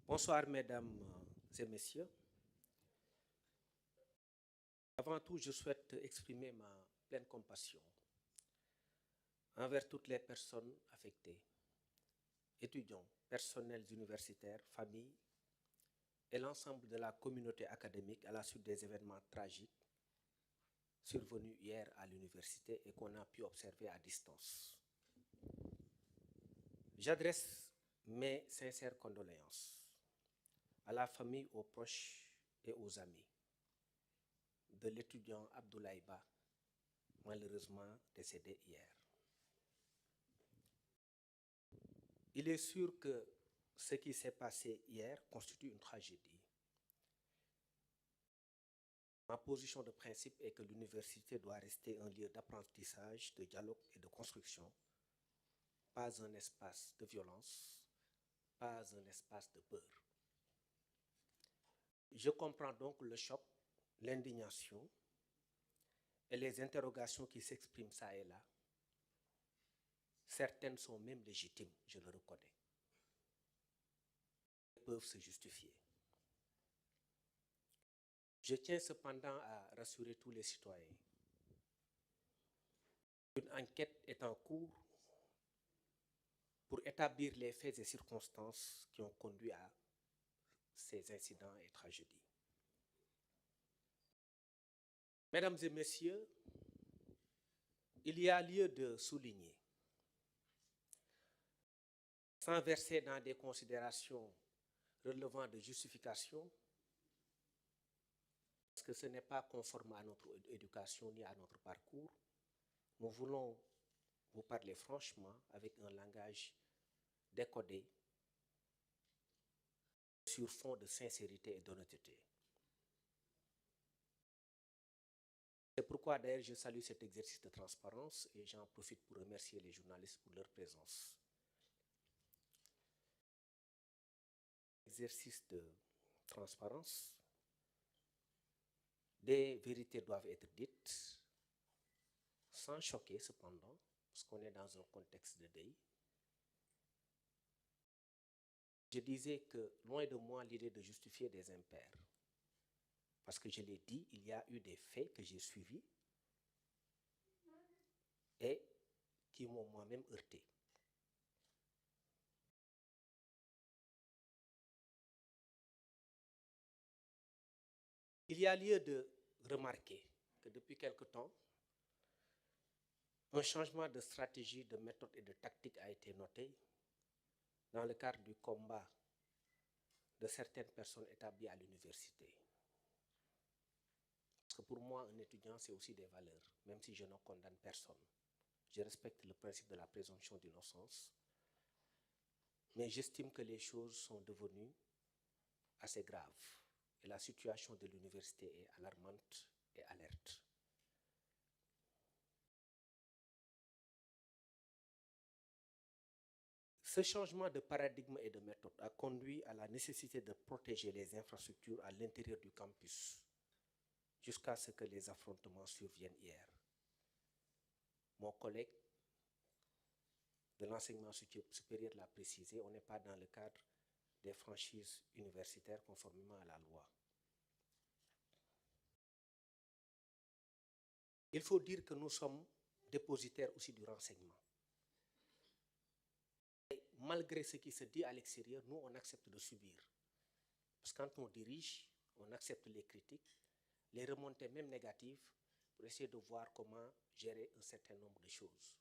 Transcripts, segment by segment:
Bonsoir, mesdames et messieurs. Avant tout, je souhaite exprimer ma pleine compassion envers toutes les personnes affectées, étudiants, personnels universitaires, familles et l'ensemble de la communauté académique à la suite des événements tragiques survenus hier à l'université et qu'on a pu observer à distance. J'adresse mes sincères condoléances à la famille, aux proches et aux amis de l'étudiant Abdoulaye Ba, malheureusement décédé hier. Il est sûr que ce qui s'est passé hier constitue une tragédie. Ma position de principe est que l'université doit rester un lieu d'apprentissage, de dialogue et de construction, pas un espace de violence, pas un espace de peur. Je comprends donc le choc, l'indignation et les interrogations qui s'expriment ça et là. Certaines sont même légitimes, je le reconnais. Elles peuvent se justifier. Je tiens cependant à rassurer tous les citoyens. Une enquête est en cours pour établir les faits et circonstances qui ont conduit à ces incidents et tragédies. Mesdames et messieurs, il y a lieu de souligner, sans verser dans des considérations relevant de justification, parce que ce n'est pas conforme à notre éducation ni à notre parcours, nous voulons vous parler franchement avec un langage décodé sur fond de sincérité et d'honnêteté. C'est pourquoi d'ailleurs je salue cet exercice de transparence et j'en profite pour remercier les journalistes pour leur présence. Exercice de transparence, des vérités doivent être dites, sans choquer cependant, parce qu'on est dans un contexte de deuil. Je disais que loin de moi l'idée de justifier des impairs, parce que je l'ai dit, il y a eu des faits que j'ai suivis et qui m'ont moi-même heurté. Il y a lieu de remarquer que depuis quelque temps, un changement de stratégie, de méthode et de tactique a été noté dans le cadre du combat de certaines personnes établies à l'université. Parce que pour moi, un étudiant, c'est aussi des valeurs, même si je ne condamne personne. Je respecte le principe de la présomption d'innocence, mais j'estime que les choses sont devenues assez graves et la situation de l'université est alarmante et alerte. Ce changement de paradigme et de méthode a conduit à la nécessité de protéger les infrastructures à l'intérieur du campus jusqu'à ce que les affrontements surviennent hier. Mon collègue de l'enseignement supérieur l'a précisé, on n'est pas dans le cadre des franchises universitaires conformément à la loi. Il faut dire que nous sommes dépositaires aussi du renseignement. Et malgré ce qui se dit à l'extérieur, nous, on accepte de subir. Parce que quand on dirige, on accepte les critiques, les remontées même négatives, pour essayer de voir comment gérer un certain nombre de choses.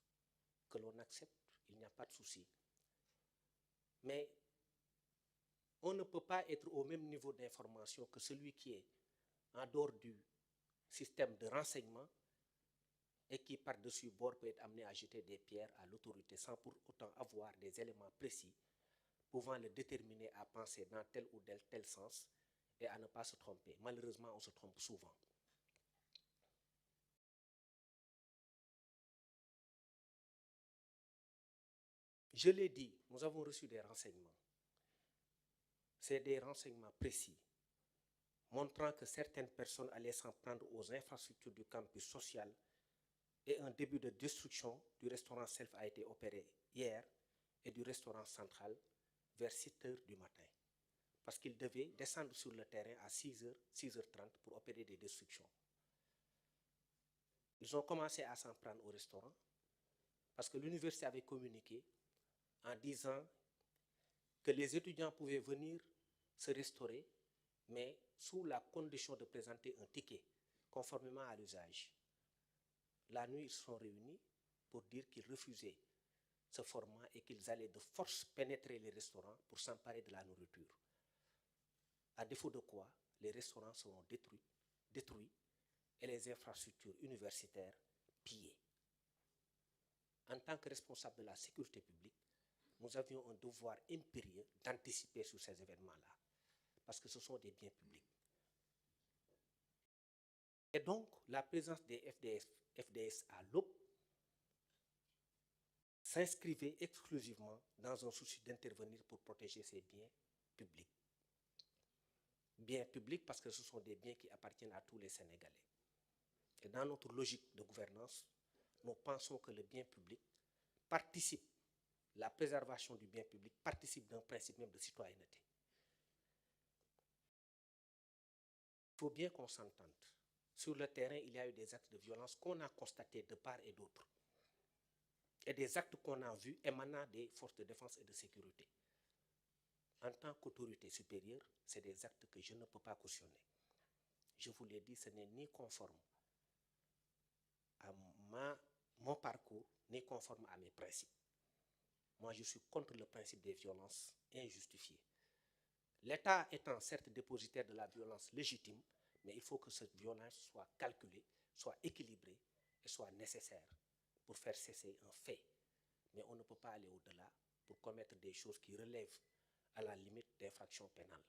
Que l'on accepte, il n'y a pas de souci. Mais on ne peut pas être au même niveau d'information que celui qui est en dehors du système de renseignement et qui, par-dessus bord, peut être amené à jeter des pierres à l'autorité sans pour autant avoir des éléments précis pouvant le déterminer à penser dans tel ou tel sens et à ne pas se tromper. Malheureusement, on se trompe souvent. Je l'ai dit, nous avons reçu des renseignements. C'est des renseignements précis, montrant que certaines personnes allaient s'en prendre aux infrastructures du campus social et un début de destruction du restaurant Self a été opéré hier et du restaurant central vers 6 heures du matin. parce qu'ils devaient descendre sur le terrain à 6h, 6h30 pour opérer des destructions. Ils ont commencé à s'en prendre au restaurant parce que l'université avait communiqué en disant que les étudiants pouvaient venir se restaurer, mais sous la condition de présenter un ticket, conformément à l'usage. La nuit, ils se sont réunis pour dire qu'ils refusaient ce format et qu'ils allaient de force pénétrer les restaurants pour s'emparer de la nourriture. À défaut de quoi, les restaurants seront détruits et les infrastructures universitaires pillées. En tant que responsable de la sécurité publique, nous avions un devoir impérieux d'anticiper sur ces événements-là, parce que ce sont des biens publics. Et donc, la présence des FDS à l'aube s'inscrivait exclusivement dans un souci d'intervenir pour protéger ces biens publics. Biens publics parce que ce sont des biens qui appartiennent à tous les Sénégalais. Et dans notre logique de gouvernance, nous pensons que le bien public participe, la préservation du bien public participe d'un principe même de citoyenneté. Il faut bien qu'on s'entende. Sur le terrain, il y a eu des actes de violence qu'on a constatés de part et d'autre. Et des actes qu'on a vus émanant des forces de défense et de sécurité. En tant qu'autorité supérieure, c'est des actes que je ne peux pas cautionner. Je vous l'ai dit, ce n'est ni conforme à mon parcours, ni conforme à mes principes. Moi, je suis contre le principe des violences injustifiées. L'État étant certes dépositaire de la violence légitime, mais il faut que cette violence soit calculée, soit équilibrée et soit nécessaire pour faire cesser un fait. Mais on ne peut pas aller au-delà pour commettre des choses qui relèvent à la limite d'infraction pénale.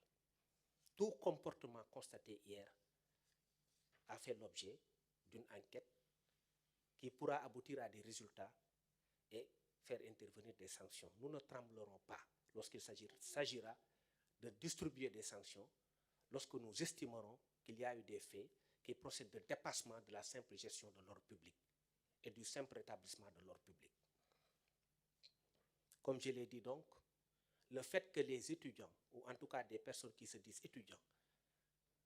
Tout comportement constaté hier a fait l'objet d'une enquête qui pourra aboutir à des résultats et faire intervenir des sanctions. Nous ne tremblerons pas lorsqu'il s'agira de distribuer des sanctions, lorsque nous estimerons qu'il y a eu des faits qui procèdent de dépassement de la simple gestion de l'ordre public et du simple rétablissement de l'ordre public. Comme je l'ai dit donc, le fait que les étudiants, ou en tout cas des personnes qui se disent étudiants,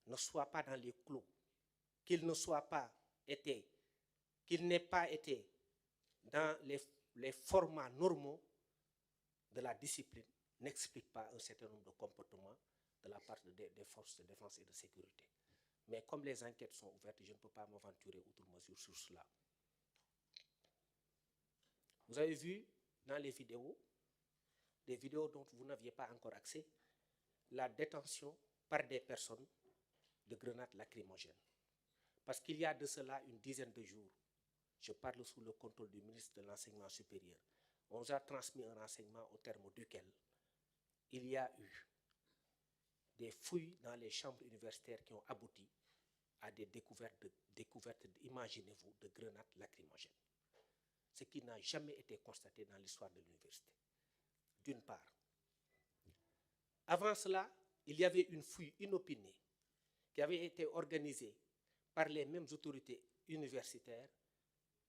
ne soient pas dans les clous, qu'ils n'aient pas été dans les formats normaux de la discipline, n'explique pas un certain nombre de comportements de la part des forces de défense et de sécurité. Mais comme les enquêtes sont ouvertes, je ne peux pas m'aventurer outre mesure sur cela. Vous avez vu dans les vidéos, des vidéos dont vous n'aviez pas encore accès, la détention par des personnes de grenades lacrymogènes. Parce qu'il y a de cela une dizaine de jours, je parle sous le contrôle du ministre de l'Enseignement supérieur, on nous a transmis un renseignement au terme duquel il y a eu des fouilles dans les chambres universitaires qui ont abouti à des découvertes, imaginez-vous, de grenades lacrymogènes. Ce qui n'a jamais été constaté dans l'histoire de l'université. D'une part. Avant cela, il y avait une fouille inopinée qui avait été organisée par les mêmes autorités universitaires,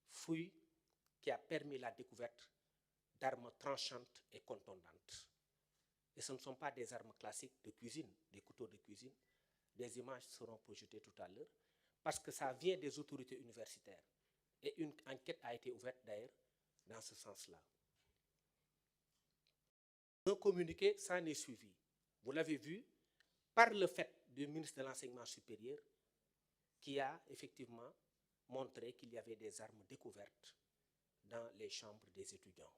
fouille qui a permis la découverte d'armes tranchantes et contondantes. Et ce ne sont pas des armes classiques de cuisine, des couteaux de cuisine. Des images seront projetées tout à l'heure, parce que ça vient des autorités universitaires. Et une enquête a été ouverte d'ailleurs dans ce sens-là. Un communiqué s'en est suivi. Vous l'avez vu, par le fait du ministre de l'Enseignement supérieur, qui a effectivement montré qu'il y avait des armes découvertes dans les chambres des étudiants.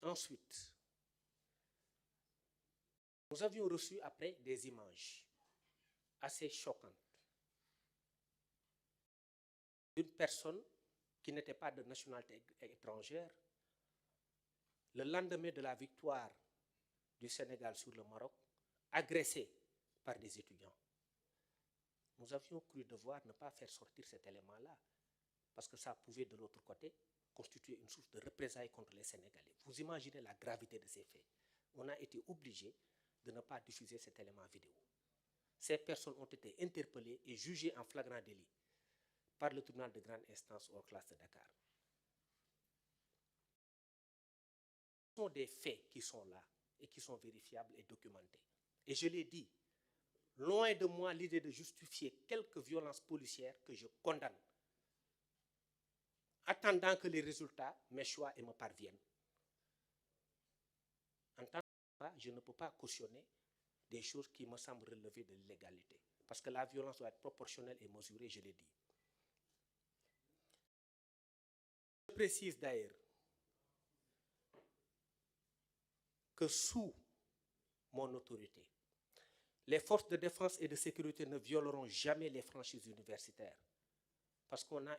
Ensuite, nous avions reçu après des images assez choquantes d'une personne qui n'était pas de nationalité étrangère, le lendemain de la victoire du Sénégal sur le Maroc, agressée par des étudiants. Nous avions cru devoir ne pas faire sortir cet élément-là, parce que ça pouvait de l'autre côté constituer une source de représailles contre les Sénégalais. Vous imaginez la gravité de ces faits. On a été obligé de ne pas diffuser cet élément vidéo. Ces personnes ont été interpellées et jugées en flagrant délit par le tribunal de grande instance hors classe de Dakar. Ce sont des faits qui sont là et qui sont vérifiables et documentés. Et je l'ai dit, loin de moi l'idée de justifier quelques violences policières que je condamne, attendant que les résultats m'échoient et me parviennent. En tant que je ne peux pas cautionner des choses qui me semblent relever de l'illégalité. Parce que la violence doit être proportionnelle et mesurée, je l'ai dit. Je précise d'ailleurs que sous mon autorité, les forces de défense et de sécurité ne violeront jamais les franchises universitaires parce qu'on a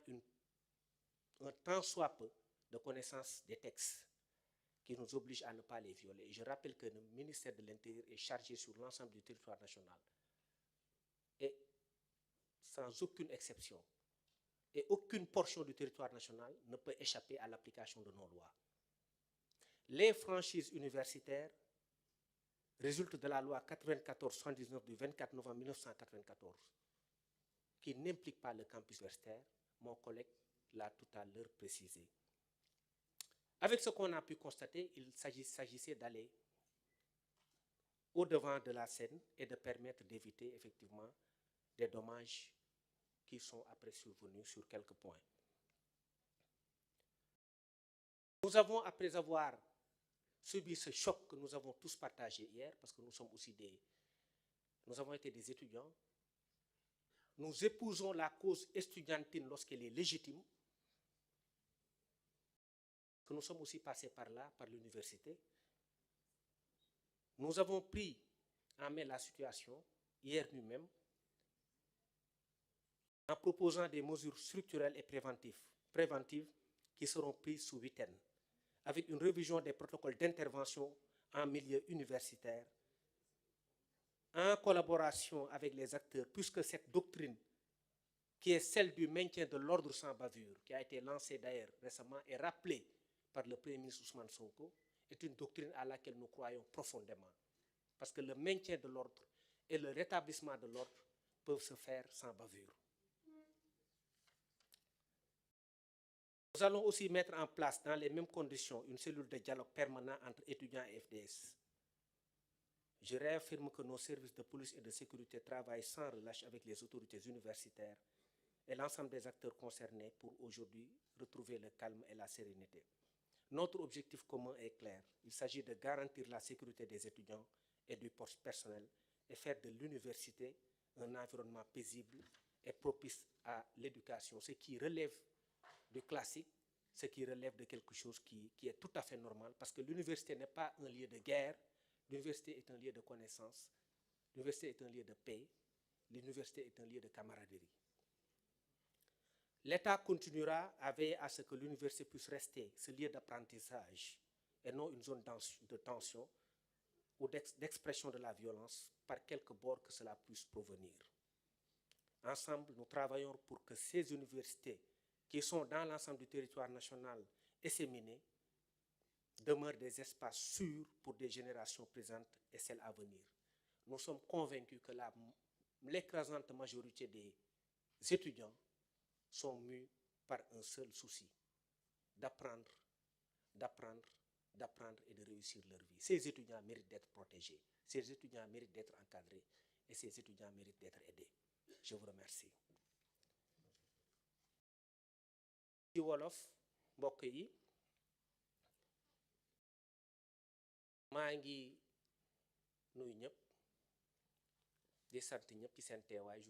un tant soit peu de connaissance des textes qui nous obligent à ne pas les violer. Et je rappelle que le ministère de l'Intérieur est chargé sur l'ensemble du territoire national et sans aucune exception. Et aucune portion du territoire national ne peut échapper à l'application de nos lois. Les franchises universitaires résultent de la loi 94-79 du 24 novembre 1994, qui n'implique pas le campus universitaire. Mon collègue l'a tout à l'heure précisé. Avec ce qu'on a pu constater, il s'agissait d'aller au-devant de la scène et de permettre d'éviter effectivement des dommages qui sont après survenus sur quelques points. Nous avons, après avoir subi ce choc que nous avons tous partagé hier, parce que nous sommes aussi nous avons été des étudiants, nous épousons la cause estudiantine lorsqu'elle est légitime, que nous sommes aussi passés par là, par l'université. Nous avons pris en main la situation hier nous-mêmes en proposant des mesures structurelles et préventives qui seront prises sous huitaine, avec une révision des protocoles d'intervention en milieu universitaire, en collaboration avec les acteurs, puisque cette doctrine, qui est celle du maintien de l'ordre sans bavure, qui a été lancée d'ailleurs récemment et rappelée par le Premier ministre Ousmane Sonko, est une doctrine à laquelle nous croyons profondément. Parce que le maintien de l'ordre et le rétablissement de l'ordre peuvent se faire sans bavure. Nous allons aussi mettre en place, dans les mêmes conditions, une cellule de dialogue permanent entre étudiants et FDS. Je réaffirme que nos services de police et de sécurité travaillent sans relâche avec les autorités universitaires et l'ensemble des acteurs concernés pour aujourd'hui retrouver le calme et la sérénité. Notre objectif commun est clair. Il s'agit de garantir la sécurité des étudiants et du personnel et faire de l'université un environnement paisible et propice à l'éducation, ce qui relève du classique, ce qui relève de quelque chose qui est tout à fait normal, parce que l'université n'est pas un lieu de guerre, l'université est un lieu de connaissance, l'université est un lieu de paix, l'université est un lieu de camaraderie. L'État continuera à veiller à ce que l'université puisse rester ce lieu d'apprentissage et non une zone de tension ou d'expression de la violence par quelque bord que cela puisse provenir. Ensemble, nous travaillons pour que ces universités qui sont dans l'ensemble du territoire national disséminées demeurent des espaces sûrs pour des générations présentes et celles à venir. Nous sommes convaincus que l'écrasante majorité des étudiants sont mus par un seul souci, d'apprendre et de réussir leur vie. Ces étudiants méritent d'être protégés, ces étudiants méritent d'être encadrés et ces étudiants méritent d'être aidés. Je vous remercie. ci wolof mbokk yi maa ngi nuyu ñëpp di sant ñëpp ci seen teewaay